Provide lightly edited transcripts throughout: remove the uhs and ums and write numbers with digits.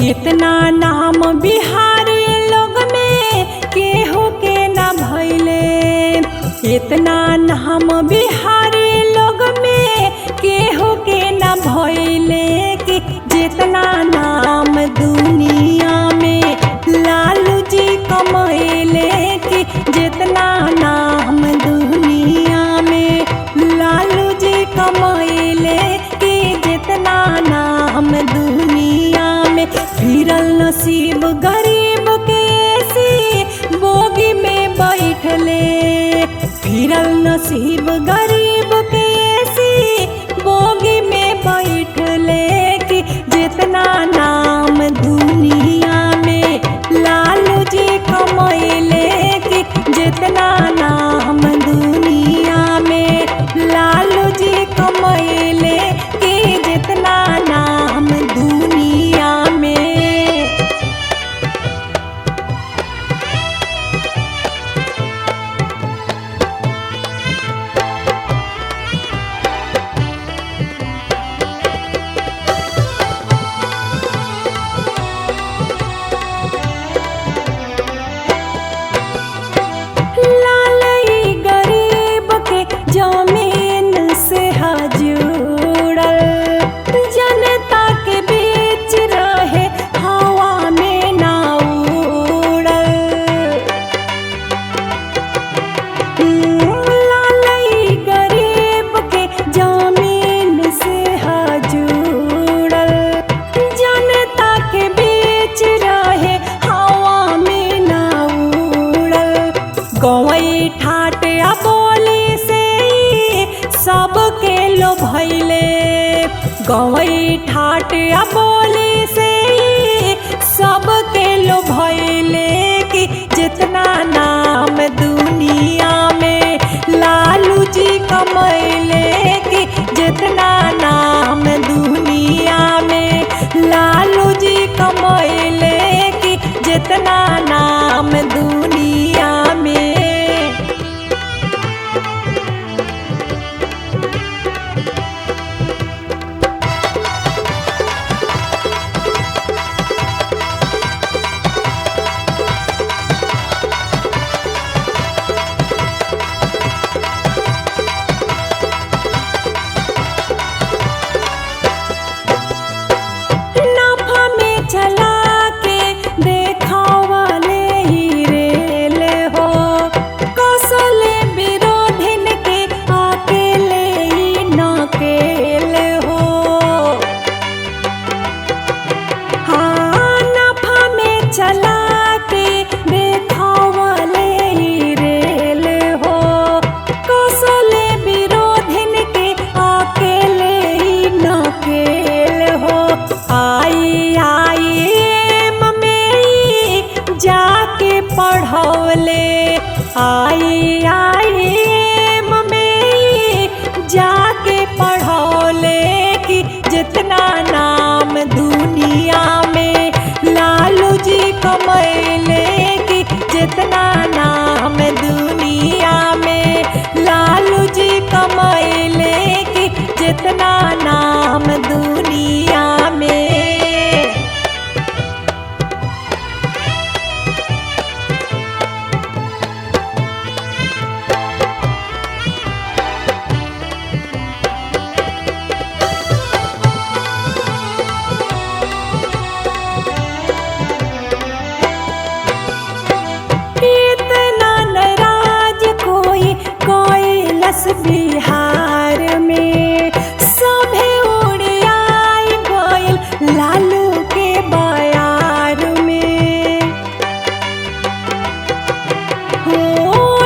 इतना नाम बिहारी लोग में केहू के न भइले। इतना नाम बिहारी लोग में केहू के न भइले कि जितना नाम दुनिया में लालू जी कमैले कि जितना नाम दुनिया में लालू जी कमैले कि जितना नाम दुनिया में। फिरल नसीब गरीब के ऐसी बोगी में बैठले। फिरल नसीब गरीब के ऐसी बोगी में बैठले कि जितना नाम दुनिया में लालू जी कमैले कि जितना नाम दुनिया में लालू जी कमैले कि जितना नाम दुनिया में। लालई गरीब के जमीन से जुड़ल, जनता के बीच रहे हवा में ना उड़ल। लालई गरीब के जमीन से जुड़ल, जनता के बीच रहे हवा में ना उड़ल। गवई ठाट आ बोली से सबके लो भैले। गवई ठाट आ बोली से सबके लो भैले कि जितना नाम दुनिया में लालू जी कमैले कि जितना नाम दुनिया में लालू जी कमैले कि जितना नाम दुनिया में। नफा में चला के देखावले ही रेल हो, कौशले विरोधिन के अकेले ही नकेल हो। हाँ, नफा में चला के देखावले ही रेल हो, कौशले विरोधिन के अकेले ही नकेल हो। IIM में जाके पढ़ौले, IIM में जाके पढ़ौले कि जितना नाम दुनिया में लालू जी कमैले कि जितना नाम दुनिया में लालू जी कमैले कि जितना नाम दुनिया में। इतना नाराज कोई कैलस बिहार में, सभे उड़ियाई गइल लालू के बयार में। हो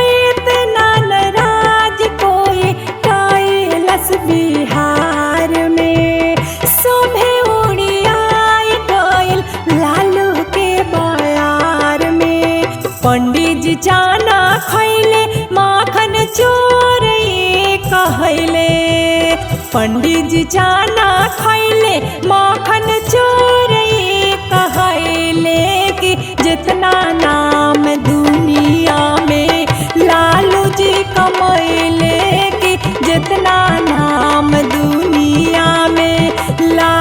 इतना नाराज कोई कैलस बिहार में, सभे उड़ियाई गइल लालू के बयार में। पंडित जी चाना खैले माखन चोर ये कहले। पंडित जी चाना खैले माखन चोर ये कहले कि जितना नाम दुनिया में लालू जी कमैले कि जितना नाम दुनिया में ला